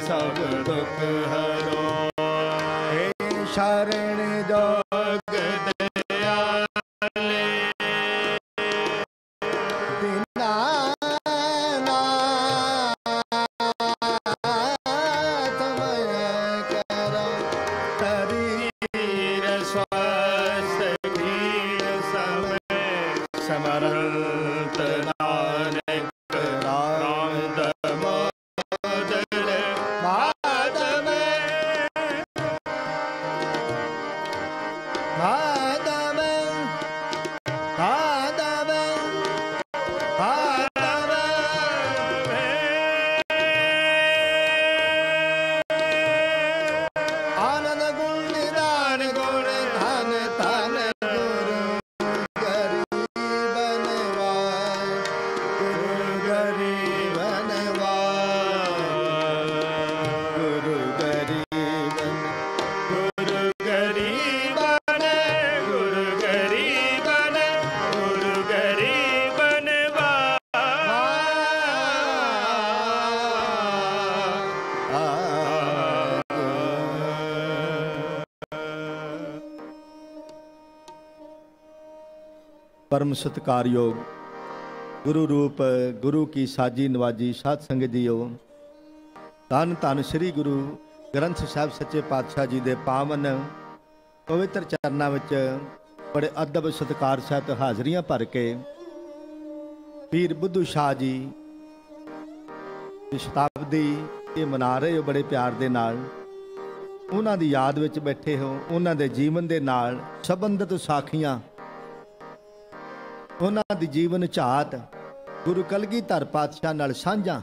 सब दुख हरो। हे शरण जोग दयाले दीनानाथ मय करो। शरीर स्वस्थ दीन समय समरंत नानक राम दामोदर माधव माधव माधव माधव। आनंद गुण निदान गुण धन धन गुरु गरीब नवाज गुरु गरीब नवाज गुरु गरीब गुरु गरीब गुरु गरीब गुरु गरीब परम सत्कारयोग गुरु रूप गुरु की साजी नवाजी साध संगत जीओ। धन धन श्री गुरु ग्रंथ साहिब सच्चे पातशाह जी दे पावन पवित्र चरनां विच बड़े अदब सत्कार सहित हाजरियां भर के पीर बुद्धू शाह जी की शताब्दी ये मना रहे हो बड़े प्यार दे नाल। उन्हां दी याद विच बैठे हो, उन्हां दे जीवन दे नाल संबंधित साखियां, उन्हां दी जीवन झात गुरु कलगीधर पातशाह नाल साझा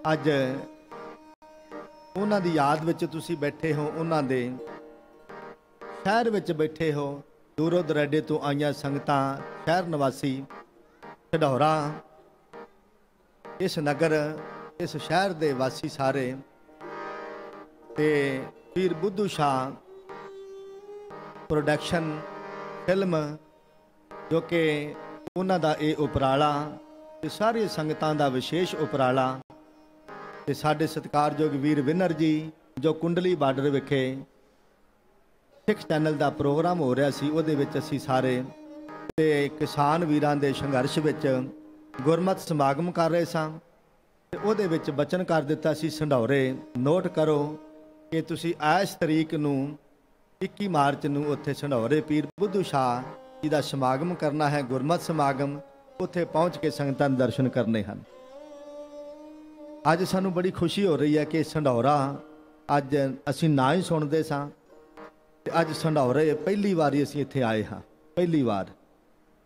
अज उन्हां दी याद विच तुसीं बैठे हो। उन्हां दे शहर विच बैठे हो, दूरों दराडे तो आईयां संगतां, शहर निवासी ढढौरा, इस नगर इस शहर दे वासी सारे ते पीर बुद्धू शाह प्रोडक्शन फिल्म जो कि उन्हां दा ये उपराला ते सारी संगतां दा विशेष उपराला ते साडे सत्कारयोग वीर विनर जी जो कुंडली बार्डर विखे सिख चैनल दा प्रोग्राम हो रहा सी, उहदे विच असीं सारे ते किसान वीरां दे संघर्ष विच गुरमत समागम कर रहे सां ते उहदे विच बचन कर दिता सी संढौरे नोट करो कि तुसीं इस तरीक नूं 21 मार्च नूं उत्थे संढौरे पीर बुद्धू शाह जी दा समागम करना है, गुरमत समागम, उत्थे पहुँच के संगतां दे दर्शन करने हैं। अज सानू बड़ी खुशी हो रही है कि संढौरा अज असीं ना ही सुनते सां ते अज संढौरे पहली वारी असीं इत्थे आए हाँ, पहली बार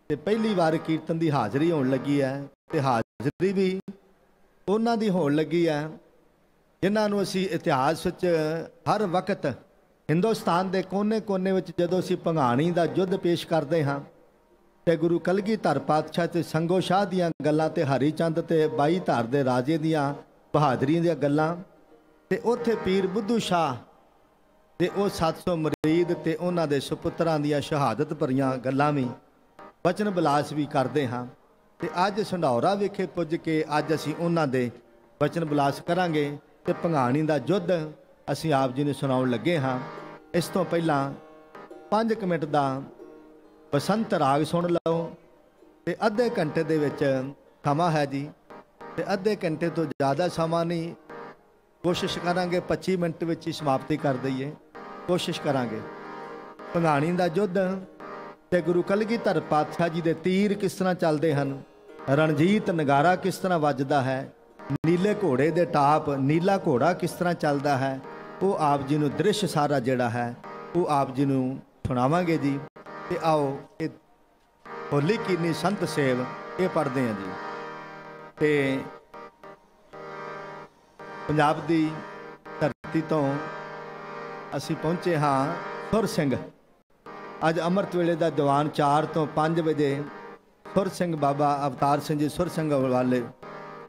ते पहली बार कीर्तन की हाज़री होण लगी है ते हाज़री भी उन्हां दी होण लगी है जिन्हां नूं असीं इतिहास विच हर वक्त हिंदुस्तान के कोने कोने में जदों असीं भंगाणी का युद्ध पेश करते हाँ तो गुरु कलगीधर पातशाह ते संगो शाह दियां गल्लां ते हरी चंद ते बाई धार दे राजे दियां बहादरी दियां गल्लां ते उत्थे पीर बुद्धू शाह ते वो 700 मरीद ते उन्हां दे सुपुत्रां दियां शहादत भरियां गल्लां भी बचन बिलास भी करते हाँ ते अज संढौरा विखे पुज के अज असीं उन्हां दे बचन बिलास करांगे ते भंगाणी का युद्ध असीं आप जी ने सुनाउण लगे हाँ। इस तो पहला 5 मिनट का बसंत राग सुन लो ते अद्धे घंटे दे विच समा है जी ते अद्धे घंटे तो ज़्यादा समा नहीं, कोशिश करांगे 25 मिनट विच ही समाप्ति कर दईए, कोशिश करांगे। भंगाणी का युद्ध ते गुरु कलगीधर पातशाह जी दे तीर किस तरह चलते हैं, रणजीत नगारा किस तरह वजदा है, नीले घोड़े दे टाप नीला घोड़ा किस तरह चलता है, वो आप जी नूं दृश्य सारा जिहड़ा है वो आप जी नूं सुणावांगे जी। ते आओ ये होली कीनी संत सेव ये पढ़ते हैं जी। ते पंजाब दी धरती तो असी पहुँचे हाँ सुर सिंह। अज अमृत वेले का दीवान 4 तो 5 बजे सुर सिंह बाबा अवतार सिंह जी सुर सिंह वाले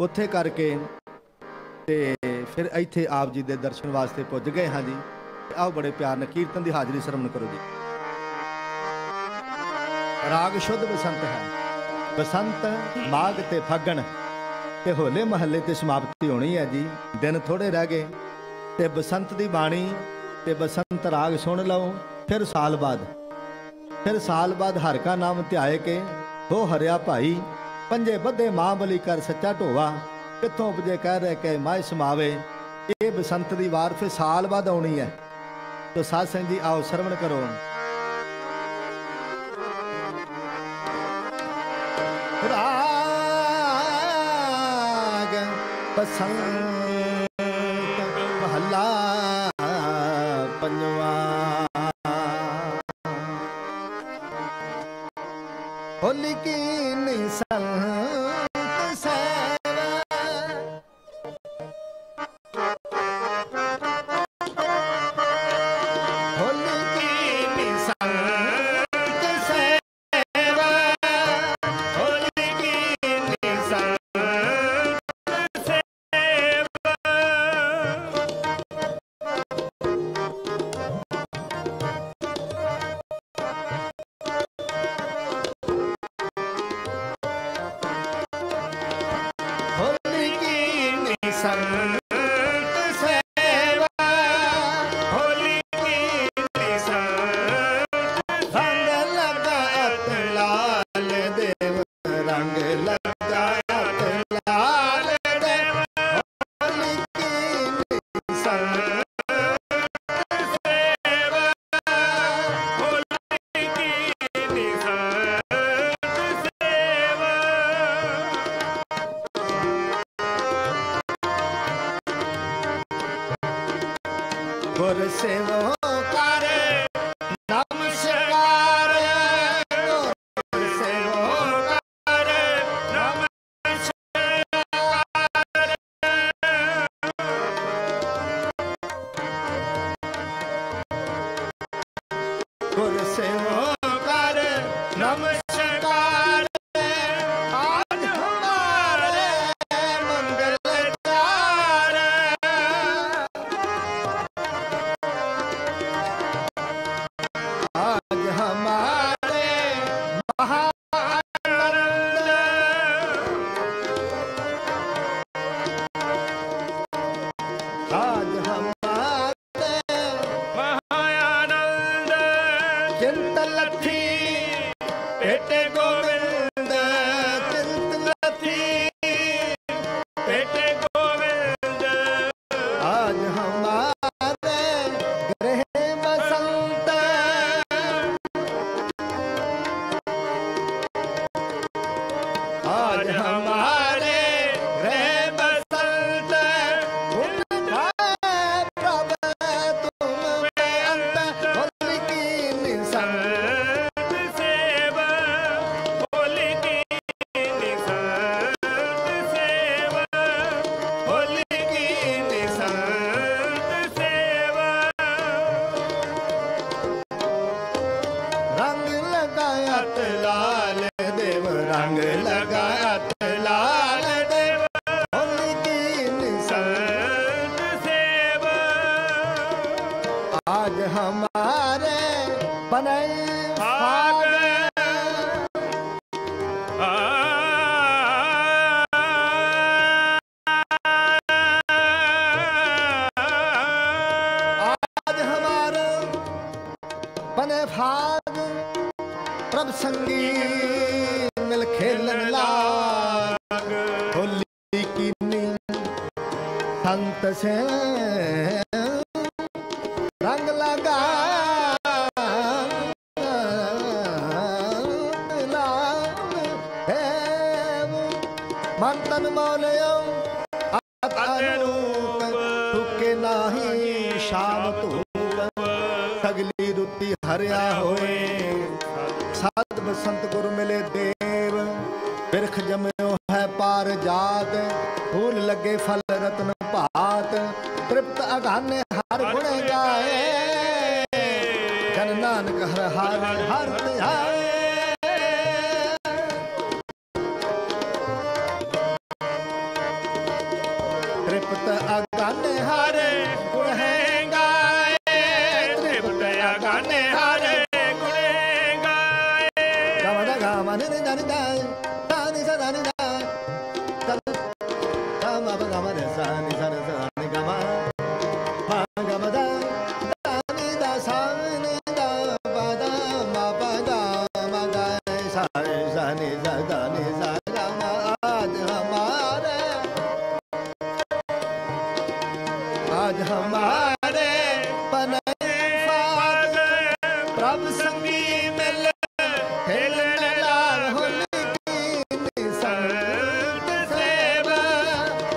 उत्थे करके ते फिर इत्थे आप जी दे दर्शन वास्ते पुज गए हाँ जी। आओ बड़े प्यार न कीर्तन की हाजरी सरवण करो जी। राग शुद्ध बसंत है, बसंत माघ ते फगण ते होले महल्ले ते समाप्ति होनी है जी। दिन थोड़े रह गए ते बसंत दी बाणी ते बसंत राग सुन लो। फिर साल बाद हर का नाम ध्याए के हो हरिया भाई। पंजे बद्धे मां बली कर सच्चा ढोवा। कितों उपजे कह रहे के माए समावे। ये बसंत दी वार फिर साल बाद आनी है। तो साध संग जी आओ श्रवण करो। राग बसंत महला पंजवा। होली की निसंत सेवा। होली की निसंत सेवा। होली की निसंत सेवा। होली की निसंत सेवा। होली की निसंत रंग लगात लाल देव। रंग लगात लाल देव। होली की निसंत सेवा। होली की निसंत सेवा। गुर सेवो करे नमस्कार। गुर सेवो करे नमस्कार। गुर सेवो करे नमस्कार। आज हमारे मंगल कार। आज हमारे महानंद। आज हमारे महानंद। चिंत लथी पेटे गोविंद। चिंत लथी पेटे गोविंद। आज हमारे गृह बसंत। आज हमारे गृह बसंत। उनका प्रभ तुम में अंत। होली की निसंत सेवा। होली की निसंत सेवा। होली की निसंत सेवा। रंग लगायत लाल देव। रंग लगायत लाल देव। होली की निसंत सेवा। आज हमारे बने भाग। आज हमारे बने भाग। प्रभ संगी मिल खेलन लाग। होली की संत से रंग लगा मन तन मौलयो अतरूप। तुके नाही शाम धूप। सगली रुति हरिया होए। सात बसंत गुर मिले देव। बिरख जम्यो है पार जात। फूल लगे फल रत्न भात। तृप्त अगाने हर गुण गाए। जन नानक हर हर हर ध्याए। तृप्त अगाने हरे गुण गाए। तृप्त अगाने हरे गुण गाए। गमन गमन नि नि नि नि नि नि नि नि। राज हमारे पनय फाग प्रभ संगी मिल खेलन लाल होली की निसंत सेवा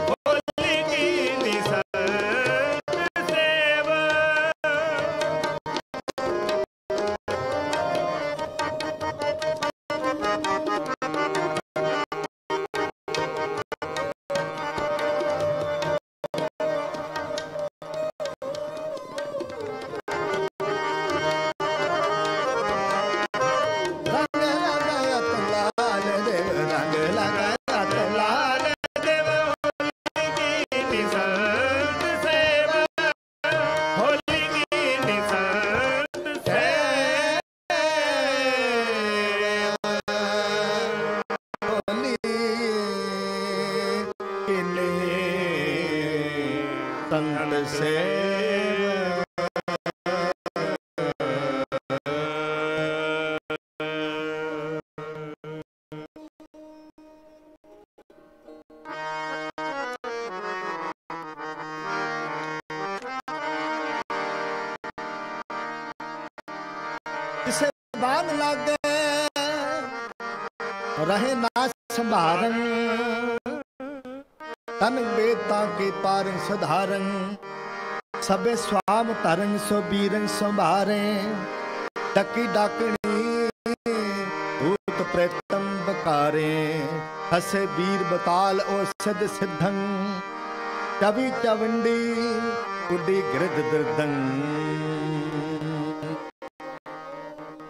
होली की निसंत सेवा। किसे बान लागे रहे ना संभारन तन बेता के पारन सुधारन सबे स्वाम तरन सो बीरन संभारे टकी डाकनी भूत प्रेतम बकारे हसे वीर बकाल ओ सिद्ध सिद्धं कवि चवंडी उडी गिरद दर्दं।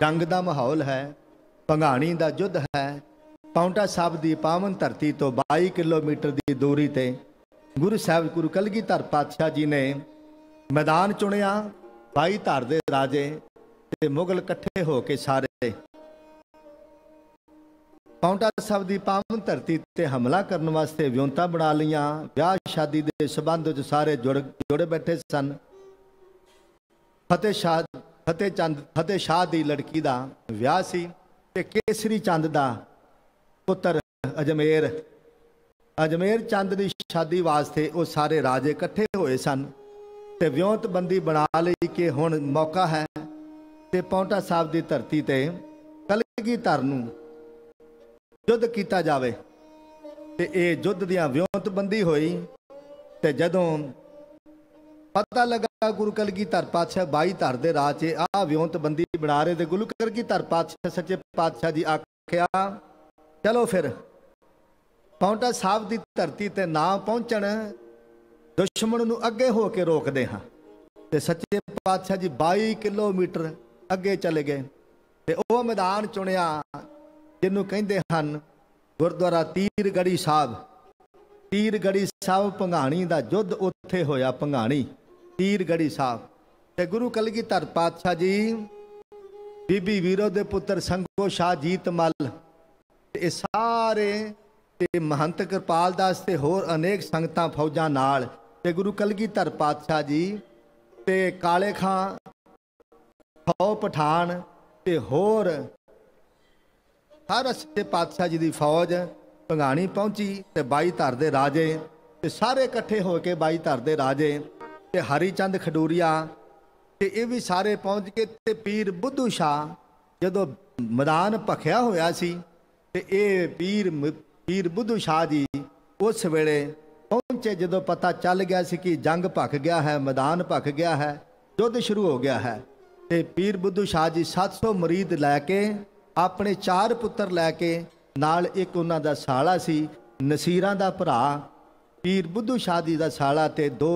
जंग का माहौल है, भंगाणी का युद्ध है। पाउंटा साहब की पावन धरती तो 22 किलोमीटर की दूरी ते गुरु साहब गुरु कलगीधर पातशाह जी ने मैदान चुनिया। 22 धार दे राजे ते मुगल इकट्ठे होके सारे पाउंटा साहब की पावन धरती ते हमला करने वास्ते विਉਂਤਾਂ बना लिया। ब्याह शादी के संबंध च सारे जुड़ बैठे सन। फतेह शाह की लड़की का विआह सी ते केसरी चंद का पुत्र अजमेर चंद की शादी वास्ते वो सारे राजे इकट्ठे होए सन ते विਉਂਤ बंदी बना ली कि हुण मौका है ते पाउंटा साहब की धरती ते कलगीधर नूं युद्ध किया जावे ते ये युद्ध दियां विਉਂਤ बंदी होई ते जदों पता लगा गुरु कलगीधर पातशाह 22 धार दे राह च आ विਉਂਤ बंदी बना रहे थे। गुरु कलगीधर पातशाह सच्चे पातशाह जी आख्या चलो फिर पाउंटा साहब की धरती ते ना पहुंचण दुश्मन नूं अगे हो के रोकदे हां ते सच्चे पातशाह जी 22 किलोमीटर अगे चले गए ते वो मैदान चुनिया जिन्हों कहते हैं गुरुद्वारा तीरगढ़ी साहब। तीरगढ़ी साहब भंगाणी का युद्ध उत्थे होया। भंगाणी तीरगढ़ी साहब ते गुरु कलगीधर पातशाह जी बीबी वीरो दे पुत्र संगो शाह जीत मल ते सारे ते महंत कृपाल दास ते होर अनेक संगतां फौजां नाल ते गुरु कलगीधर पातशाह जी ते काले खां फौ पठान ते होर सारा सच्चे पातशाह जी की फौज भंगाणी पहुंची ते 22 धार दे राजे ते सारे इकट्ठे होके 22 धार दे राजे ते हरीचंद खडूरिया ते ये भी सारे पहुंच के ते पीर बुद्धू शाह जदों मैदान भखिया होया सी ते ये पीर बुद्धू शाह जी उस वेले पहुंचे जदों पता चल गया सी कि जंग भख गया है, मैदान भख गया है, युद्ध शुरू हो गया है। ते पीर बुद्धू शाह जी 700 मुरीद लैके अपने 4 पुत्र लैके नाल एक उन्हां दा साला सी नसीरां दा भरा पीर बुद्धू शाह जी दा साला ते 2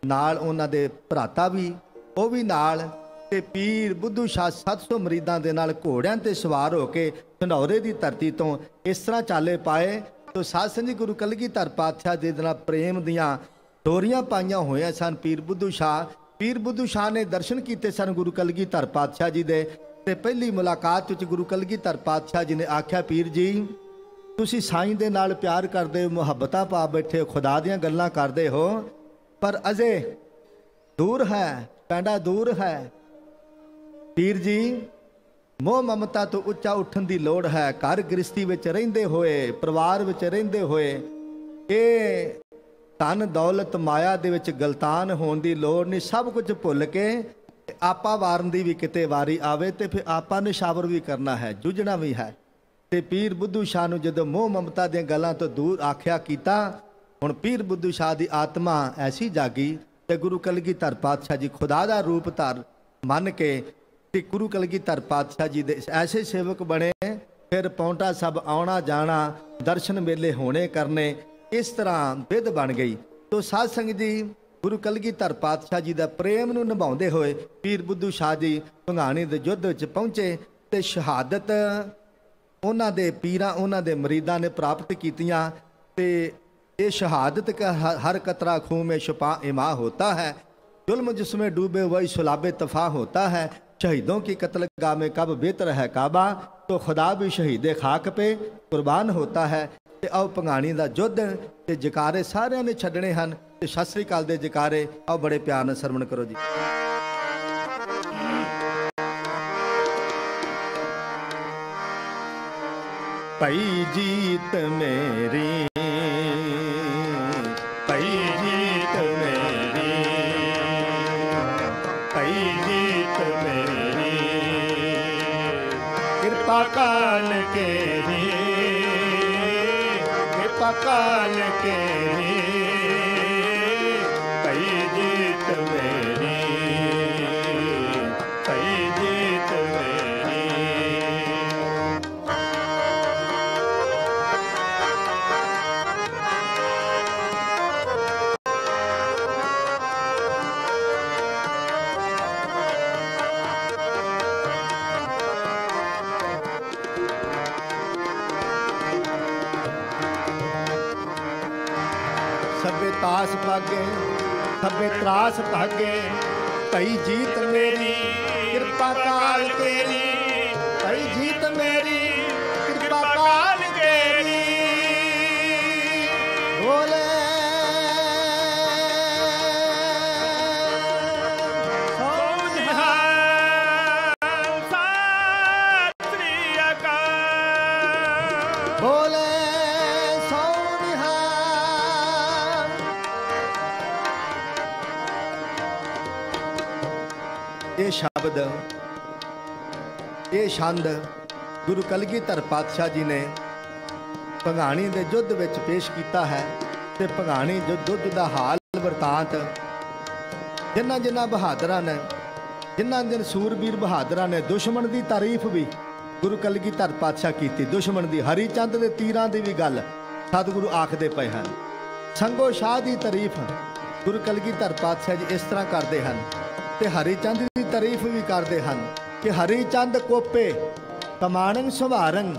नाल उन्हां दे भराता भी वो भी नाल ते पीर बुद्धू शाह 700 मरीदां दे नाल घोड़ियां ते सवार होके ढंडौरे दी धरती तो इस तरह चाले पाए तो साध संगत गुरु कलगीधर पातशाह जी दे नाल प्रेम दियां डोरियां पाईयां होईयां सन। पीर बुद्धू शाह ने दर्शन किए सन गुरु कलगीधर पातशाह जी दे ते पहली मुलाकात विच गुरु कलगीधर पातशाह जी ने आख्या पीर जी तुसी साईं दे नाल प्यार करदे हो, मुहब्बतां पा बैठे हो, खुदा दियां गल्लां करदे हो, पर अजे दूर है, पैंडा दूर है। पीर जी मोह ममता तो उच्चा उठन की लोड़ है। घर गृहस्थी विच रहिंदे होए, परिवार विच रहिंदे होए ये ਧਨ ਦੌਲਤ ਮਾਇਆ ਦੇ ਵਿੱਚ ਗਲਤਾਨ ਹੋਣ ਦੀ ਲੋੜ ਨਹੀਂ। ਸਭ ਕੁਝ ਭੁੱਲ ਕੇ ਆਪਾ ਵਾਰਨ ਦੀ ਵੀ ਕਿਤੇ ਵਾਰੀ ਆਵੇ ਤੇ ਫਿਰ ਆਪਾਂ ਨਿਸ਼ਾਵਰ ਵੀ ਕਰਨਾ ਹੈ, ਜੂਝਣਾ ਵੀ ਹੈ। ਤੇ ਪੀਰ ਬੁੱਧੂ ਸ਼ਾਹ ਨੂੰ ਜਦੋਂ ਮੋਹ ਮਮਤਾ ਦੀਆਂ ਗੱਲਾਂ ਤੋਂ ਦੂਰ ਆਖਿਆ ਕੀਤਾ, ਹੁਣ ਪੀਰ ਬੁੱਧੂ ਸ਼ਾਹ ਦੀ ਆਤਮਾ ਐਸੀ ਜਾਗੀ ਤੇ ਗੁਰੂ ਕਲਗੀਧਰ ਪਾਤਸ਼ਾਹ ਜੀ ਖੁਦਾ ਦਾ ਰੂਪ ਧਾਰ ਮੰਨ ਕੇ ਤੇ ਗੁਰੂ ਕਲਗੀਧਰ ਪਾਤਸ਼ਾਹ ਜੀ ਦੇ ਐਸੇ ਸੇਵਕ ਬਣੇ। ਫਿਰ ਪੌਂਟਾ ਸਭ ਆਉਣਾ ਜਾਣਾ, ਦਰਸ਼ਨ ਮੇਲੇ ਹੋਣੇ ਕਰਨੇ, ਇਸ ਤਰ੍ਹਾਂ ਵਿਧ ਬਣ ਗਈ। ਤੋ ਸਾਧ ਸੰਗਤ ਜੀ, ਗੁਰੂ ਕਲਗੀਧਰ ਪਾਤਸ਼ਾਹ ਜੀ ਦਾ ਪ੍ਰੇਮ ਨੂੰ ਨਿਭਾਉਂਦੇ ਹੋਏ ਪੀਰ ਬੁੱਧੂ ਸ਼ਾਹ ਜੀ ਭੰਗਾਣੀ ਦੇ ਯੁੱਧ ਵਿੱਚ ਪਹੁੰਚੇ ਤੇ ਸ਼ਹਾਦਤ ਉਹਨਾਂ ਦੇ ਪੀਰਾਂ, ਉਹਨਾਂ ਦੇ ਮਰੀਦਾਂ ਨੇ ਪ੍ਰਾਪਤ ਕੀਤੀਆਂ। ਤੇ ਇਹ ਸ਼ਹਾਦਤ का हर कतरा खून में छुपा इमा होता है, जुल्म जिसमें डूबे वही सुलाबे तफा होता है, शहीदों की कत्लगाह में कब बेहतर है काबा, तो खुदा भी शहीदे खाक पे कुर्बान होता है। ਤੇ ਆਓ ਭੰਗਾਣੀ ਦਾ ਯੁੱਧ ਤੇ ਜਕਾਰੇ ਸਾਰਿਆਂ ਨੇ ਛੱਡਣੇ ਹਨ ਤੇ ਸਤਿ ਸ੍ਰੀ ਅਕਾਲ ਦੇ ਜਕਾਰੇ ਆਓ ਬੜੇ ਪਿਆਰ ਨਾਲ ਸਰਵਣ ਕਰੋ ਜੀ। ਭਈ ਜੀਤ ਮੇਰੀ, ਭਈ ਜੀਤ ਮੇਰੀ, ਭਈ ਜੀਤ ਮੇਰੀ, ਕਿਰਪਾ ਕਾਲ ਕੇਰੀ, ਕਿਰਪਾ ਕਾਲ ਕੇਰੀ, ਭਈ ਜੀਤ ਮੇਰੀ, ਭਈ ਜੀਤ ਮੇਰੀ। ਸਭੇ ਤਾਸ ਭਾਗੇ, ਸਭੇ ਤਰਾਸ ਭਾਗੇ, ਭਈ ਜੀਤ ਮੇਰੀ, ਕਿਰਪਾ ਕਾਲ ਕੇਰੀ, ਭਈ ਜੀਤ ਮੇਰੀ, ਕਿਰਪਾ ਕਾਲ ਕੇਰੀ। ਬੋਲੇ ਬੋਲੇ ਇਹ ਸ਼ਬਦ, ਇਹ ਛੰਦ ਗੁਰੂ ਕਲਗੀਧਰ ਪਾਤਸ਼ਾਹ ਜੀ ਨੇ ਭੰਗਾਣੀ ਦੇ ਯੁੱਧ ਵਿੱਚ ਪੇਸ਼ ਕੀਤਾ ਹੈ। ਤੇ ਭੰਗਾਣੀ ਯੁੱਧ ਦਾ ਹਾਲ ਵਰਤਾਂਤ ਜਿਨ੍ਹਾਂ ਜਿਨ੍ਹਾਂ ਬਹਾਦਰਾਂ ਨੇ, ਜਿਨ੍ਹਾਂ ਜਿਨ ਸੂਰਬੀਰ ਬਹਾਦਰਾਂ ਨੇ ਦੁਸ਼ਮਣ ਦੀ ਤਾਰੀਫ ਵੀ ਗੁਰੂ ਕਲਗੀਧਰ ਪਾਤਸ਼ਾਹ ਕੀਤੀ। ਦੁਸ਼ਮਣ ਦੀ, ਹਰੀ ਚੰਦ ਦੇ ਤੀਰਾਂ ਦੀ ਵੀ ਗੱਲ ਸਤਿਗੁਰੂ ਆਖਦੇ ਪਏ ਹਨ। ਸੰਗੋ ਸ਼ਾਹ ਦੀ ਤਾਰੀਫ ਗੁਰੂ ਕਲਗੀਧਰ ਪਾਤਸ਼ਾਹ ਜੀ ਇਸ ਤਰ੍ਹਾਂ ਕਰਦੇ ਹਨ ਤੇ ਹਰੀ ਚੰਦ ਦੀ ਤਾਰੀਫ ਵੀ ਕਰਦੇ ਹਨ ਕਿ ਹਰੀ ਚੰਦ ਕੋਪੇ ਕਮਾਣੰ ਸੁਭਾਰੰ,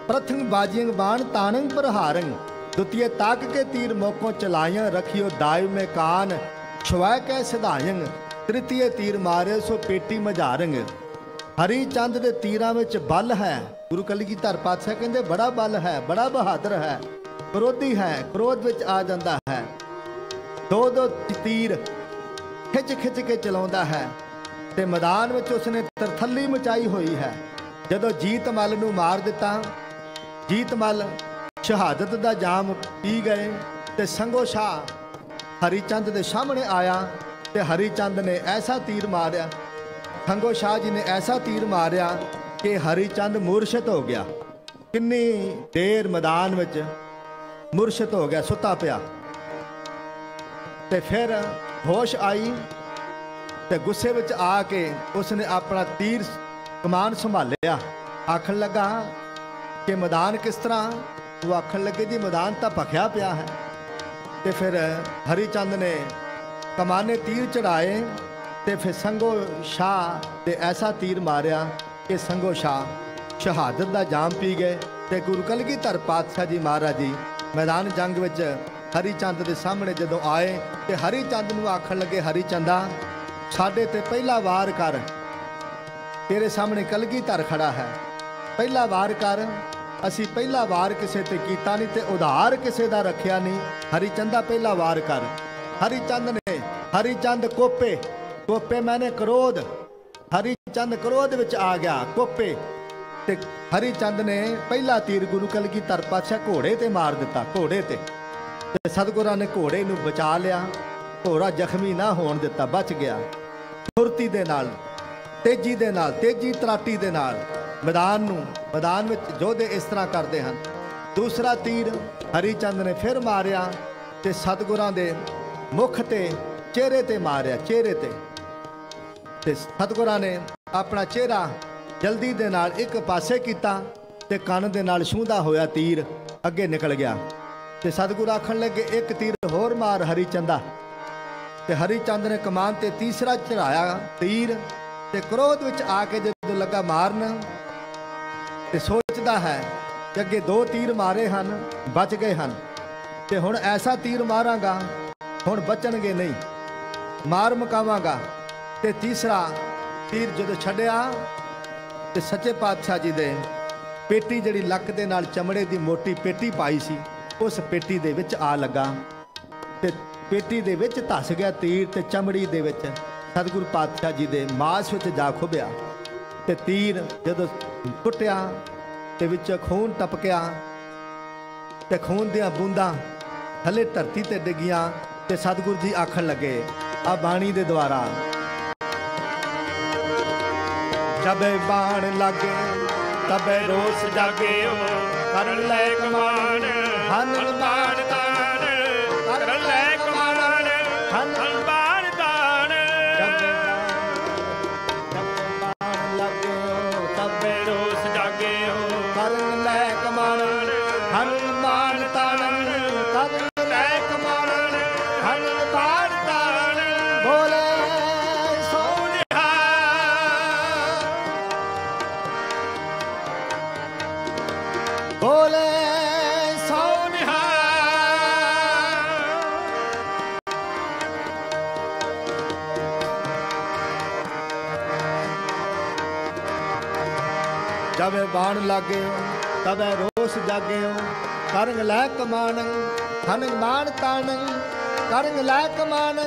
ਪ੍ਰਥਮ ਬਾਜੀਆਂ ਬਾਣ ਤਾਣੰ ਪ੍ਰਹਾਰੰ, ਦੁਤੀਏ ਤਾਕ ਕੇ ਤੀਰ ਮੋਕੋਂ ਚਲਾਇਆਂ, ਰਖਿਓ ਦਾਇ ਮੇ ਕਾਨ ਛੁਆ ਕੇ ਸਿਧਾਇੰ, ਤ੍ਰਿਤੀਏ ਤੀਰ ਮਾਰੇ ਸੋ ਪੇਟੀ ਮਝਾਰੰ। ਹਰੀ ਚੰਦ ਦੇ ਤੀਰਾਂ ਵਿੱਚ ਬਲ ਹੈ। ਗੁਰੂ ਕਲਗੀਧਰ ਪਾਤਸ਼ਾਹ ਕਹਿੰਦੇ ਬੜਾ ਬਲ ਹੈ, ਬੜਾ ਬਹਾਦਰ ਹੈ, ਕ੍ਰੋਧੀ ਹੈ, ਕ੍ਰੋਧ ਵਿੱਚ ਆ ਜਾਂਦਾ ਹੈ। ਦੋ ਦੋ ਤੀਰ ਖਿੱਚ ਖਿੱਚ ਕੇ ਚਲਾਉਂਦਾ ਹੈ ਤੇ ਮੈਦਾਨ ਵਿੱਚ ਉਸਨੇ ਤਰਥੱਲੀ ਮਚਾਈ ਹੋਈ ਹੈ। ਜਦੋਂ ਜੀਤ ਮੱਲ ਨੂੰ ਮਾਰ ਦਿੱਤਾ, ਜੀਤ ਮੱਲ ਸ਼ਹਾਦਤ ਦਾ ਜਾਮ ਪੀ ਗਏ ਤੇ ਸੰਗੋ ਸ਼ਾਹ ਹਰੀ ਚੰਦ ਦੇ ਸਾਹਮਣੇ ਆਇਆ ਤੇ ਹਰੀ ਚੰਦ ਨੇ ਐਸਾ ਤੀਰ ਮਾਰਿਆ, ਸੰਗੋ ਸ਼ਾਹ ਜੀ ਨੇ ਐਸਾ ਤੀਰ ਮਾਰਿਆ ਕਿ ਹਰੀ ਚੰਦ ਮੁਰਸ਼ਦ ਹੋ ਗਿਆ। ਕਿੰਨੀ ਦੇਰ ਮੈਦਾਨ ਵਿੱਚ ਮੁਰਸ਼ਦ ਹੋ ਗਿਆ, ਸੁੱਤਾ ਪਿਆ। ਤੇ ਫਿਰ ਹੋਸ਼ ਆਈ ਤੇ ਗੁੱਸੇ ਵਿੱਚ ਆ ਕੇ ਉਸਨੇ ਆਪਣਾ ਤੀਰ ਕਮਾਨ ਸੰਭਾਲਿਆ। ਆਖਣ ਲੱਗਾ ਕਿ ਮੈਦਾਨ ਕਿਸ ਤਰ੍ਹਾਂ? ਉਹ ਆਖਣ ਲੱਗੇ ਜੀ ਮੈਦਾਨ ਤਾਂ ਭਖਿਆ ਪਿਆ ਹੈ। ਤੇ ਫਿਰ ਹਰੀ ਚੰਦ ਨੇ ਕਮਾਨੇ ਤੀਰ ਚੜਾਏ ਤੇ ਫਿਰ ਸੰਗੋ ਸ਼ਾਹ ਤੇ ਐਸਾ ਤੀਰ ਮਾਰਿਆ ਕਿ ਸੰਗੋ ਸ਼ਾਹ ਸ਼ਹਾਦਤ ਦਾ ਜਾਮ ਪੀ ਗਏ। ਤੇ ਗੁਰੂ ਕਲਗੀਧਰ ਪਾਤਸ਼ਾਹ ਜੀ ਮਹਾਰਾਜ ਜੀ ਮੈਦਾਨ ਜੰਗ ਵਿੱਚ ਹਰੀ ਚੰਦ ਦੇ ਸਾਹਮਣੇ ਜਦੋਂ ਆਏ ਤੇ ਹਰੀ ਚੰਦ ਨੂੰ ਆਖਣ ਲੱਗੇ, ਹਰੀ ਚੰਦਾ ਸਾਡੇ ਤੇ ਪਹਿਲਾ ਵਾਰ ਕਰ, ਤੇਰੇ ਸਾਹਮਣੇ ਕਲਗੀਧਰ ਖੜਾ ਹੈ, ਪਹਿਲਾ ਵਾਰ ਕਰ। ਅਸੀਂ ਪਹਿਲਾ ਵਾਰ ਕਿਸੇ ਤੇ ਕੀਤਾ ਨਹੀਂ ਤੇ ਉਧਾਰ ਕਿਸੇ ਦਾ ਰੱਖਿਆ ਨਹੀਂ। ਹਰੀ ਚੰਦਾ ਪਹਿਲਾ ਵਾਰ ਕਰ। ਹਰੀ ਚੰਦ ਨੇ, ਹਰੀ ਚੰਦ ਕੋਪੇ, ਕੋਪੇ ਮੈਨੇ ਕ੍ਰੋਧ, ਹਰੀ ਚੰਦ ਕ੍ਰੋਧ ਵਿੱਚ ਆ ਗਿਆ ਕੋਪੇ। ਤੇ ਹਰੀ ਚੰਦ ਨੇ ਪਹਿਲਾ ਤੀਰ ਗੁਰੂ ਕਲਗੀਧਰ ਪਾਤਸ਼ਾਹ ਘੋੜੇ ਤੇ ਮਾਰ ਦਿੱਤਾ, ਘੋੜੇ ਤੇ। ਤੇ ਸਤਿਗੁਰਾਂ ਨੇ ਘੋੜੇ ਨੂੰ ਬਚਾ ਲਿਆ। ਘੋੜਾ ਜ਼ਖਮੀ ਨਾ ਹੋਣ ਦਿੱਤਾ, ਬਚ ਗਿਆ। ਫੁਰਤੀ ਦੇ ਨਾਲ, ਤੇਜ਼ੀ ਦੇ ਨਾਲ, ਤੇਜ਼ੀ ਤਰਾਟੀ ਦੇ ਨਾਲ ਮੈਦਾਨ ਵਿੱਚ ਯੋਧੇ ਇਸ ਤਰ੍ਹਾਂ ਕਰਦੇ ਹਨ। ਦੂਸਰਾ ਤੀਰ ਹਰੀ ਚੰਦ ਨੇ ਫਿਰ ਮਾਰਿਆ ਤੇ ਸਤਿਗੁਰਾਂ ਦੇ ਮੁਖ ਤੇ, ਚਿਹਰੇ ਤੇ ਮਾਰਿਆ, ਚਿਹਰੇ ਤੇ ਸਤਿਗੁਰਾਂ ਨੇ ਆਪਣਾ ਚਿਹਰਾ ਜਲਦੀ ਦੇ ਨਾਲ ਇੱਕ ਪਾਸੇ ਕੀਤਾ ਤੇ ਕੰਨ ਦੇ ਨਾਲ ਛੂੰਹਦਾ ਹੋਇਆ ਤੀਰ ਅੱਗੇ ਨਿਕਲ ਗਿਆ। ਤੇ ਸਤਿਗੁਰੂ ਆਖਣ ਲੱਗੇ, ਇੱਕ ਤੀਰ ਹੋਰ ਮਾਰ ਹਰੀ ਚੰਦਾ। ਤੇ ਹਰੀ ਚੰਦ ਨੇ ਕਮਾਨ ਤੇ ਤੀਸਰਾ ਚੜਾਇਆ ਤੀਰ ਤੇ ਕ੍ਰੋਧ ਵਿੱਚ ਆ ਕੇ ਜਦੋਂ ਲੱਗਾ ਮਾਰਨ ਤੇ ਸੋਚਦਾ ਹੈ ਕਿ ਅੱਗੇ 2 ਤੀਰ ਮਾਰੇ ਹਨ, ਬਚ ਗਏ ਹਨ, ਤੇ ਹੁਣ ਐਸਾ ਤੀਰ ਮਾਰਾਂਗਾ ਹੁਣ ਬਚਣਗੇ ਨਹੀਂ, ਮਾਰ ਮੁਕਾਵਾਂਗਾ। ਤੇ ਤੀਸਰਾ ਤੀਰ ਜਦੋਂ ਛੱਡਿਆ ਤੇ ਸੱਚੇ ਪਾਤਸ਼ਾਹ ਜੀ ਦੇ ਪੇਟੀ, ਜਿਹੜੀ ਲੱਕ ਦੇ ਨਾਲ ਚਮੜੇ ਦੀ ਮੋਟੀ ਪੇਟੀ ਪਾਈ ਸੀ, ਉਸ ਪੇਟੀ ਦੇ ਵਿੱਚ ਆ ਲੱਗਾ ਤੇ ਪੇਟੀ ਦੇ ਵਿੱਚ ਧੱਸ ਗਿਆ ਤੀਰ ਤੇ ਚਮੜੀ ਦੇ ਵਿੱਚ ਸਤਿਗੁਰੂ ਪਾਤਸ਼ਾਹ ਜੀ ਦੇ ਮਾਸ ਵਿੱਚ ਜਾ ਖੁੱਭਿਆ। ਤੇ ਤੀਰ ਜਦੋਂ ਟੁੱਟਿਆ ਤੇ ਵਿੱਚ ਖੂਨ ਟਪਕਿਆ ਤੇ ਖੂਨ ਦੀਆਂ ਬੂੰਦਾਂ ਥੱਲੇ ਧਰਤੀ ਤੇ ਡਿੱਗੀਆਂ। ਤੇ ਸਤਿਗੁਰੂ ਜੀ ਆਖਣ ਲੱਗੇ ਆ ਬਾਣੀ ਦੇ ਦੁਆਰਾ, ਜਬੇ ਬਾਣ ਲਾਗੇ ਤਬੇ ਰੋਸ ਜਾਗਿਓ, ਕਰਨ ਲੈ ਕਮਾਨ ਹਨ ਬਾਣ ਤਾਣ, ਕਰਨ ਲੈ ਕਮਾਨ ਹਨ ਬਾਣ ਤਾਣ। ਜਬੇ ਬਾਣ ਲਾਗਿਓ ਤਬੇ ਰੋਸ ਜਾਗਿਓ, ਕਰਨ ਲੈ ਕਮਾਨ ਹਨ ਬਾਣ ਤਾਣ, ਕਰਨ ਲੈ ਕਮਾਨ ਹਨ ਬਾਣ ਤਾਣ। ਬੋਲੇ ਬੋਲੇ ਸੋ ਨਿਹਾਲ। ਜਬੇ ਬਾਣ ਲਾਗਿਓ ਤਬੇ ਰੋਸ ਜਾਗਿਓ, ਕਰੰਗ ਲੈ ਕਮਾਨ ਹਨਗ ਬਾਣ ਤਾਣ, ਕਰੰਗ ਲੈ ਕਮਾਨ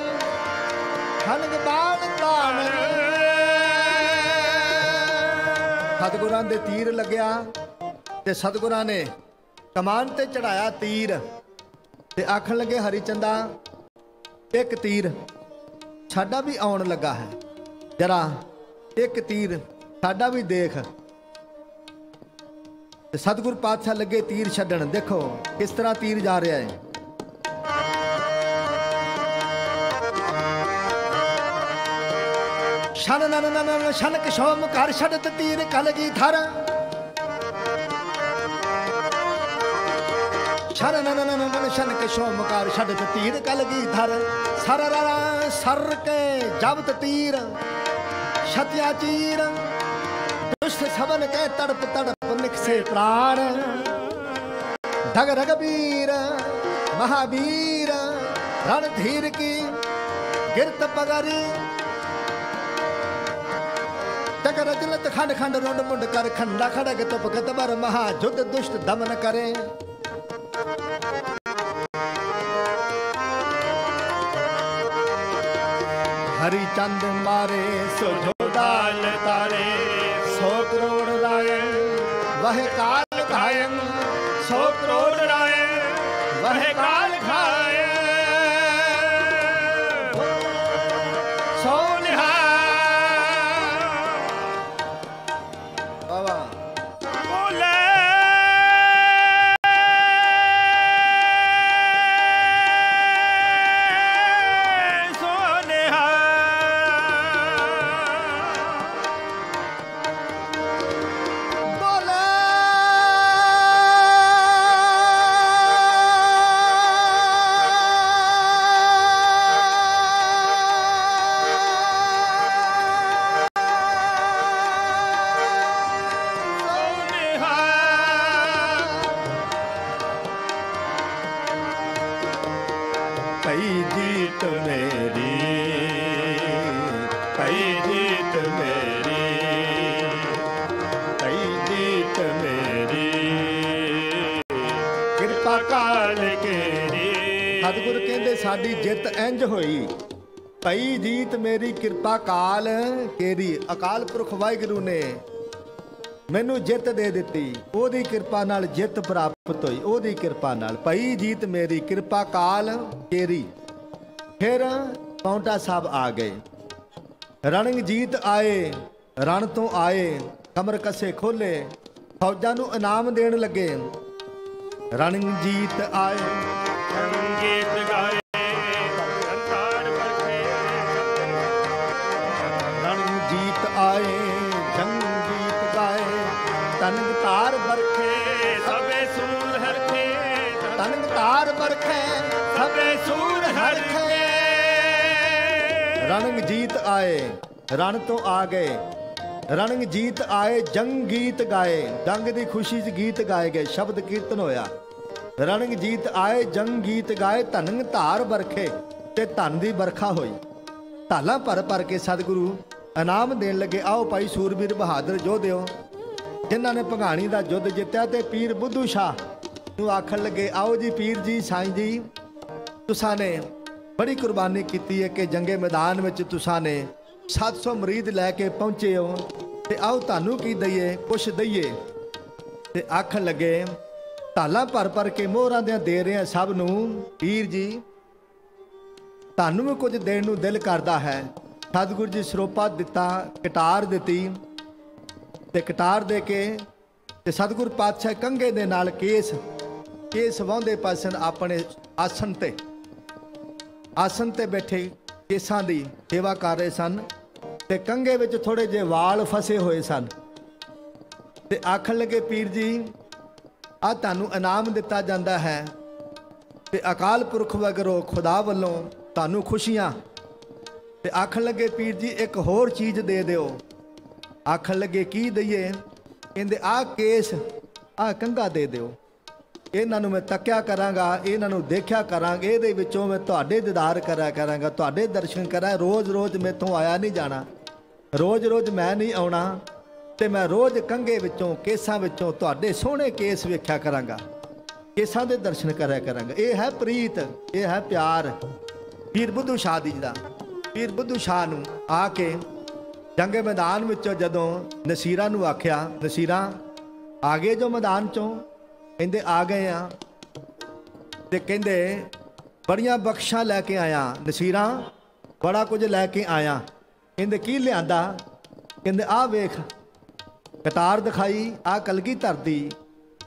ਹਨਗ ਬਾਣ ਤਾਣ। ਸਤਿਗੁਰਾਂ ਦੇ ਤੀਰ ਲੱਗਿਆ ਤੇ ਸਤਿਗੁਰਾਂ ਨੇ ਕਮਾਨ ਤੇ ਚੜਾਇਆ ਤੀਰ ਤੇ ਆਖਣ ਲੱਗੇ, ਹਰੀ ਚੰਦਾ ਇੱਕ ਤੀਰ ਸਾਡਾ ਵੀ ਆਉਣ ਲੱਗਾ ਹੈ, ਜਰਾ ਇੱਕ ਤੀਰ ਸਾਡਾ ਵੀ ਦੇਖ। ਤੇ ਸਤਿਗੁਰ ਪਾਤਸ਼ਾਹ ਲੱਗੇ ਤੀਰ ਛੱਡਣ। ਦੇਖੋ ਕਿਸ ਤਰ੍ਹਾਂ ਤੀਰ ਜਾ ਰਿਹਾ ਹੈ। ਸ਼ਨ ਨਨ ਨਨ ਸ਼ਨ ਕਿਸ਼ੋਮ ਕਰ ਛੱਡਤ ਤੀਰ ਕਲਗੀ ਧਰ, ਸ਼ਨ ਨਨ ਨਨ ਸ਼ਨ ਕਿਸ਼ੋਮ ਕਰ ਛੱਡਤ ਤੀਰ ਕਲਗੀ ਧਰ। ਸਰ ਸਰ ਕੇ ਜਬਤ ਤੀਰ ਛਤਿਆ ਚੀਰ, ਦੁਸ਼ਟ ਸਭਨ ਕੇ ਤੜਪ ਤੜਪ ਨਿਕਸੇ ਪ੍ਰਾਣ। ढग रघबीर महावीर रणधीर की गिरत पगरी, टकर जलत खंड खंड रुंड मुंड कर खंडा खड़ग तुप कतबर महाजुद्ध दुष्ट दमन करे। हरि चंद मारे सो जोदाल तारे, 100 करोड़ रायन वह काल घायन, 100 करोड़ रायन वह काल घायन। सो निहाल बाबा बोले सो निहाल। पई जीत मेरी, पई जीत मेरी, पई जीत मेरी, किरपा काल केरी। सतगुर कहंदे साडी जित इंज होई, पई जीत मेरी किरपा काल केरी। अकाल पुरख वाहिगुरु ने ਮੈਨੂੰ ਜਿੱਤ ਦੇ ਦਿੱਤੀ। ਉਹਦੀ ਕਿਰਪਾ ਨਾਲ ਜਿੱਤ ਪ੍ਰਾਪਤ ਹੋਈ, ਉਹਦੀ ਕਿਰਪਾ ਨਾਲ। ਪਈ ਜੀਤ ਮੇਰੀ ਕਿਰਪਾ ਕਾਲ ਤੇਰੀ। ਫਿਰ ਪਾਉਂਟਾ ਸਾਹਿਬ ਆ ਗਏ। ਰਣਜੀਤ ਆਏ, ਰਣ ਤੋਂ ਆਏ, ਕਮਰ ਕੱਸੇ ਖੋਲੇ, ਫੌਜਾਂ ਨੂੰ ਇਨਾਮ ਦੇਣ ਲੱਗੇ। ਰਣਜੀਤ ਆਏ, ਰਣਜੀਤ ਗਾਏ, ਸੰਤਾਨ ਬਰਖੇ। ਰਣਜੀਤ ਆਏ, ਜੰਗੀਤ ਗਾਏ, ਤਨਗ ਤਾਰ ਬਰਖੇ, ਸਭੇ ਸੂਰ ਹਰਖੇ। ਤਨਗ ਤਾਰ ਬਰਖੇ, ਸਭੇ ਸੂਰ ਹਰਖੇ। ਰਣਜੀਤ ਆਏ, ਰਣ ਤੋਂ ਆ ਗਏ। ਰਣਜੀਤ ਆਏ, ਜੰਗ ਗੀਤ ਗਾਏ। ਜੰਗ ਦੀ ਖੁਸ਼ੀ 'ਚ ਗੀਤ ਗਾਏ ਗਏ, ਸ਼ਬਦ ਕੀਰਤਨ ਹੋਇਆ। ਰਣਜੀਤ ਆਏ, ਜੰਗ ਗੀਤ ਗਾਏ, ਧਨੰਗ ਧਾਰ ਬਰਖੇ, ਤੇ ਧਨ ਦੀ ਵਰਖਾ ਹੋਈ। ਧਾਲਾਂ ਭਰ ਭਰ ਕੇ ਸਤਿਗੁਰੂ ਇਨਾਮ ਦੇਣ ਲੱਗੇ। ਆਓ ਭਾਈ ਸੂਰਬੀਰ ਬਹਾਦਰ ਯੋਧਿਓ, ਜਿਨ੍ਹਾਂ ਨੇ ਭੰਗਾਣੀ ਦਾ ਯੁੱਧ ਜਿੱਤਿਆ। ਤੇ ਪੀਰ ਬੁੱਧੂ ਸ਼ਾਹ ਨੂੰ ਆਖਣ ਲੱਗੇ, ਆਓ ਜੀ ਪੀਰ ਜੀ, ਸਾਈਂ ਜੀ, ਤੁਸਾਂ ਨੇ ਬੜੀ ਕੁਰਬਾਨੀ ਕੀਤੀ ਹੈ ਕਿ ਜੰਗੇ ਮੈਦਾਨ ਵਿੱਚ ਤੁਸਾਂ ਨੇ 700 ਮਰੀਦ ਲੈ ਕੇ ਪਹੁੰਚੇ ਹੋ, ਤੇ ਆਓ ਤੁਹਾਨੂੰ ਕੀ ਦਈਏ, ਕੁਛ ਦਈਏ। ਤੇ ਆਖਣ ਲੱਗੇ, ਧਾਲਾਂ ਭਰ ਭਰ ਕੇ ਮੋਹਰਾਂ ਦੀਆਂ ਦੇ ਰਹੇ ਸਭ ਨੂੰ। ਪੀਰ ਜੀ, ਤੁਹਾਨੂੰ ਵੀ ਕੁਝ ਦੇਣ ਨੂੰ ਦਿਲ ਕਰਦਾ ਹੈ। ਸਤਿਗੁਰੂ ਜੀ ਸਰੋਪਾ ਦਿੱਤਾ, ਕਟਾਰ ਦਿੱਤੀ, ਤੇ ਕਟਾਰ ਦੇ ਕੇ ਤੇ ਸਤਿਗੁਰ ਪਾਤਸ਼ਾਹ ਕੰਘੇ ਦੇ ਨਾਲ ਕੇਸ ਵਾਹੁੰਦੇ ਪਾਸਨ ਆਪਣੇ ਆਸਣ ਤੇ ਬੈਠੇ ਕੇਸਾਂ ਦੀ ਸੇਵਾ ਕਰ ਰਹੇ ਸਨ। ਤੇ ਕੰਘੇ ਵਿੱਚ ਥੋੜੇ ਜਿਹੇ ਵਾਲ ਫਸੇ ਹੋਏ ਸਨ। ਤੇ ਆਖਣ ਲੱਗੇ, ਪੀਰ ਜੀ, ਆ ਤੁਹਾਨੂੰ ਇਨਾਮ ਦਿੱਤਾ ਜਾਂਦਾ ਹੈ, ਤੇ ਅਕਾਲ ਪੁਰਖ ਵਗਰੋਂ ਖੁਦਾ ਵੱਲੋਂ ਤੁਹਾਨੂੰ ਖੁਸ਼ੀਆਂ। ਤੇ ਆਖਣ ਲੱਗੇ, ਪੀਰ ਜੀ, ਇੱਕ ਹੋਰ ਚੀਜ਼ ਦੇ ਦਿਓ। ਆਖਣ ਲੱਗੇ, ਕੀ ਦਈਏ? ਕਹਿੰਦੇ, ਆਹ ਕੇਸ, ਆਹ ਕੰਘਾ ਦੇ ਦਿਓ। ਇਹਨਾਂ ਨੂੰ ਮੈਂ ਤੱਕਿਆ ਕਰਾਂਗਾ, ਇਹਨਾਂ ਨੂੰ ਦੇਖਿਆ ਕਰਾਂਗੇ, ਇਹਦੇ ਵਿੱਚੋਂ ਮੈਂ ਤੁਹਾਡੇ ਦੀਦਾਰ ਕਰਿਆ ਕਰਾਂਗਾ, ਤੁਹਾਡੇ ਦਰਸ਼ਨ ਕਰਾਂ। ਰੋਜ਼ ਰੋਜ਼ ਮੈਥੋਂ ਆਇਆ ਨਹੀਂ ਜਾਣਾ, ਰੋਜ਼ ਰੋਜ਼ ਮੈਂ ਨਹੀਂ ਆਉਣਾ, ਤੇ ਮੈਂ ਰੋਜ਼ ਕੰਘੇ ਵਿੱਚੋਂ, ਕੇਸਾਂ ਵਿੱਚੋਂ ਤੁਹਾਡੇ ਸੋਹਣੇ ਕੇਸ ਵੇਖਿਆ ਕਰਾਂਗਾ, ਕੇਸਾਂ ਦੇ ਦਰਸ਼ਨ ਕਰਿਆ ਕਰਾਂਗਾ। ਇਹ ਹੈ ਪ੍ਰੀਤ, ਇਹ ਹੈ ਪਿਆਰ ਪੀਰ ਬੁੱਧੂ ਸ਼ਾਹ ਦੀ ਦਾ। ਪੀਰ ਬੁੱਧੂ ਸ਼ਾਹ ਨੂੰ ਆ ਕੇ ਜੰਗੇ ਮੈਦਾਨ ਵਿੱਚੋਂ ਜਦੋਂ ਨਸੀਰਾਂ ਨੂੰ ਆਖਿਆ, ਨਸੀਰਾਂ ਆ ਗਏ ਜੋ ਮੈਦਾਨ ਚੋਂ? ਕਹਿੰਦੇ, ਆ ਗਏ ਆ। ਤੇ ਕਹਿੰਦੇ, ਬੜੀਆਂ ਬਖਸ਼ਾਂ ਲੈ ਕੇ ਆਇਆ ਨਸੀਰਾਂ, ਬੜਾ ਕੁਝ ਲੈ ਕੇ ਆਇਆ। ਕਹਿੰਦੇ, ਕੀ ਲਿਆਂਦਾ? ਕਹਿੰਦੇ, ਆਹ ਵੇਖ, ਕਤਾਰ ਦਿਖਾਈ, ਆਹ ਕਲਗੀਧਰ ਦੀ,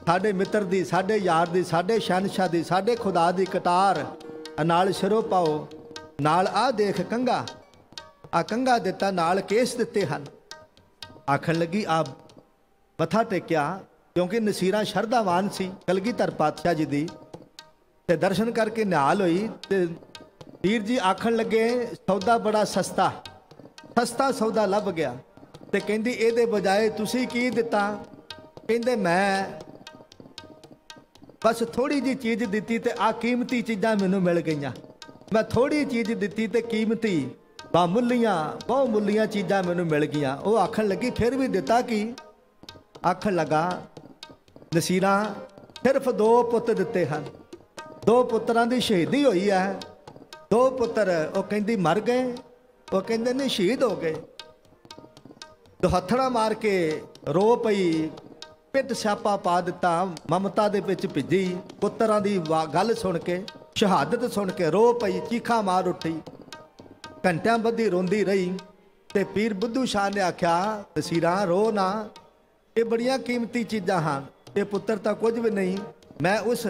ਸਾਡੇ ਮਿੱਤਰ ਦੀ, ਸਾਡੇ ਯਾਰ ਦੀ, ਸਾਡੇ ਸ਼ਹਿਨਸ਼ਾਹ ਦੀ, ਸਾਡੇ ਖੁਦਾ ਦੀ ਕਤਾਰ, ਨਾਲ ਸਿਰੋਂ ਪਾਓ, ਨਾਲ ਆਹ ਦੇਖ ਕੰਘਾ, ਆ ਕੰਘਾ ਦਿੱਤਾ, ਨਾਲ ਕੇਸ ਦਿੱਤੇ ਹਨ। ਆਖਣ ਲੱਗੀ, ਆ ਮੱਥਾ ਟੇਕਿਆ, ਕਿਉਂਕਿ ਨਸੀਰਾਂ ਸ਼ਰਧਾਵਾਨ ਸੀ ਕਲਗੀਧਰ ਪਾਤਸ਼ਾਹ ਜੀ ਦੀ। ਤੇ ਦਰਸ਼ਨ ਕਰਕੇ ਨਿਹਾਲ ਹੋਈ। ਤੇ ਪੀਰ ਜੀ ਆਖਣ ਲੱਗੇ, ਸੌਦਾ ਬੜਾ ਸਸਤਾ ਸੌਦਾ ਲੱਭ ਗਿਆ। ਤੇ ਕਹਿੰਦੀ, ਇਹਦੇ ਬਜਾਏ ਤੁਸੀਂ ਕੀ ਦਿੱਤਾ? ਕਹਿੰਦੇ, ਮੈਂ ਬਸ ਥੋੜੀ ਜਿਹੀ ਚੀਜ਼ ਦਿੱਤੀ, ਤੇ ਆ ਕੀਮਤੀ ਚੀਜ਼ਾਂ ਮੈਨੂੰ ਮਿਲ ਗਈਆਂ। ਮੈਂ ਥੋੜੀ ਚੀਜ਼ ਦਿੱਤੀ ਤੇ ਕੀਮਤੀ ਬਹੁ ਮੁੱਲੀਆਂ ਚੀਜ਼ਾਂ ਮੈਨੂੰ ਮਿਲ ਗਈਆਂ। ਉਹ ਆਖਣ ਲੱਗੀ, ਫਿਰ ਵੀ ਦਿੱਤਾ ਕੀ? ਆਖਣ ਲੱਗਾ, ਨਸੀਰਾਂ ਸਿਰਫ 2 ਪੁੱਤ ਦਿੱਤੇ ਹਨ, 2 ਪੁੱਤਰਾਂ ਦੀ ਸ਼ਹੀਦੀ ਹੋਈ ਹੈ। 2 ਪੁੱਤਰ, ਉਹ ਕਹਿੰਦੀ, ਮਰ ਗਏ? ਉਹ ਕਹਿੰਦੇ, ਨਹੀਂ, ਸ਼ਹੀਦ ਹੋ ਗਏ। ਦੁਹੱਥੜਾ ਮਾਰ ਕੇ ਰੋ ਪਈ, ਪਿੱਟ ਸਿਆਪਾ ਪਾ ਦਿੱਤਾ, ਮਮਤਾ ਦੇ ਵਿੱਚ ਭਿੱਜੀ। ਪੁੱਤਰਾਂ ਦੀ ਗੱਲ ਸੁਣ ਕੇ, ਸ਼ਹਾਦਤ ਸੁਣ ਕੇ ਰੋ ਪਈ, ਚੀਖਾਂ ਮਾਰ ਉੱਠੀ, ਘੰਟਿਆਂ ਬੱਧੀ ਰੋਂਦੀ ਰਹੀ। ਤੇ ਪੀਰ ਬੁੱਧੂ ਸ਼ਾਹ ਨੇ ਆਖਿਆ, ਨਸੀਰਾਂ ਰੋ ਨਾ, ਇਹ ਬੜੀਆਂ ਕੀਮਤੀ ਚੀਜ਼ਾਂ ਹਨ, ਇਹ ਪੁੱਤਰ ਤਾਂ ਕੁਝ ਵੀ ਨਹੀਂ। ਮੈਂ ਉਸ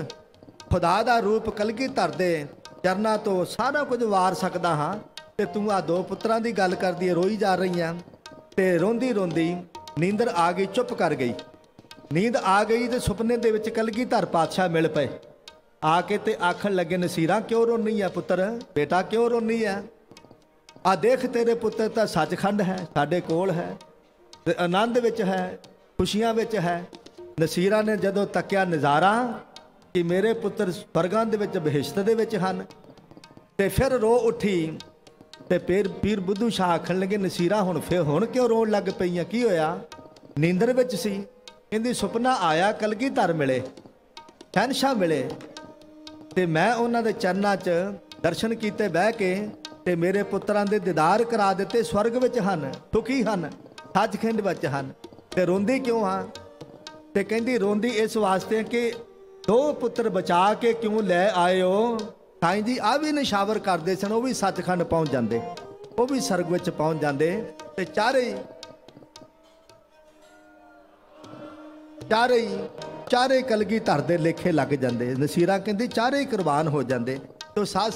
ਖੁਦਾ ਦਾ ਰੂਪ ਕਲਗੀਧਰ ਦੇ ਚਰਨਾਂ ਤੋਂ ਸਾਰਾ ਕੁਝ ਵਾਰ ਸਕਦਾ ਹਾਂ, ਤੇ ਤੂੰ ਆ 2 ਪੁੱਤਰਾਂ ਦੀ ਗੱਲ ਕਰਦੀ ਹੈ, ਰੋਈ ਜਾ ਰਹੀ ਆ। ਤੇ ਰੋਂਦੀ ਰੋਂਦੀ ਨੀਂਦਰ ਆ ਗਈ, ਚੁੱਪ ਕਰ ਗਈ। ਨੀਂਦ ਆ ਗਈ ਤੇ ਸੁਪਨੇ ਦੇ ਵਿੱਚ ਕਲਗੀਧਰ ਪਾਤਸ਼ਾਹ ਮਿਲ ਪਏ। ਆ ਕੇ ਤੇ ਆਖਣ ਲੱਗੇ, ਨਸੀਰਾਂ ਕਿਉਂ ਰੋਨੀ ਆ ਪੁੱਤਰ? ਬੇਟਾ ਕਿਉਂ ਰੋਨੀ ਆ? ਆ ਦੇਖ, ਤੇਰੇ ਪੁੱਤਰ ਤਾਂ ਸੱਚਖੰਡ ਹੈ, ਸਾਡੇ ਕੋਲ ਹੈ, ਤੇ ਆਨੰਦ ਵਿੱਚ ਹੈ, ਖੁਸ਼ੀਆਂ ਵਿੱਚ ਹੈ। ਨਸੀਰਾਂ ਨੇ ਜਦੋਂ ਤੱਕਿਆ ਨਜ਼ਾਰਾ ਕਿ ਮੇਰੇ ਪੁੱਤਰ ਸਵਰਗਾਂ ਦੇ ਵਿੱਚ, ਬਹਿਸ਼ਤ ਦੇ ਵਿੱਚ ਹਨ, ਤੇ ਫਿਰ ਰੋ ਉੱਠੀ। ਤੇ ਪੀਰ ਬੁੱਧੂ ਸ਼ਾਹ ਆਖਣ ਲੱਗੇ, ਨਸੀਰਾਂ ਹੁਣ ਕਿਉਂ ਰੋਣ ਲੱਗ ਪਈਆਂ? ਕੀ ਹੋਇਆ? ਨੀਂਦਰ ਵਿੱਚ ਸੀ। ਕਹਿੰਦੀ, ਸੁਪਨਾ ਆਇਆ, ਕਲਗੀਧਰ ਮਿਲੇ, ਸ਼ਹਿਨਸ਼ਾਹ ਮਿਲੇ, ਤੇ ਮੈਂ ਉਹਨਾਂ ਦੇ ਚਰਨਾਂ 'ਚ ਦਰਸ਼ਨ ਕੀਤੇ ਬਹਿ ਕੇ, ਤੇ ਮੇਰੇ ਪੁੱਤਰਾਂ ਦੇ ਦੀਦਾਰ ਕਰਾ ਦਿੱਤੇ। ਸਵਰਗ ਵਿੱਚ ਹਨ, ਸੁਖੀ ਹਨ, ਸੱਚਖੰਡ ਵਿੱਚ ਹਨ। ਤੇ ਰੋਂਦੀ ਕਿਉਂ ਹਾਂ? ਤੇ ਕਹਿੰਦੀ ਰੋਂਦੀ ਇਸ ਵਾਸਤੇ ਕਿ 2 ਪੁੱਤਰ ਬਚਾ ਕੇ ਕਿਉਂ ਲੈ ਆਏ ਹੋ? ਸਾਈਂ ਜੀ ਆ ਵੀ ਨਿਸ਼ਾਵਰ ਕਰਦੇ ਸਨ, ਉਹ ਵੀ ਸੱਚਖੰਡ ਪਹੁੰਚ ਜਾਂਦੇ, ਉਹ ਵੀ ਸਰਗ ਵਿੱਚ ਪਹੁੰਚ ਜਾਂਦੇ, ਤੇ ਚਾਰੇ ਕਲਗੀਧਰ ਦੇ ਲੇਖੇ ਲੱਗ ਜਾਂਦੇ। ਨਸੀਰਾਂ ਕਹਿੰਦੀ ਚਾਰੇ ਕੁਰਬਾਨ ਹੋ ਜਾਂਦੇ। ਤੋ ਸਾਧ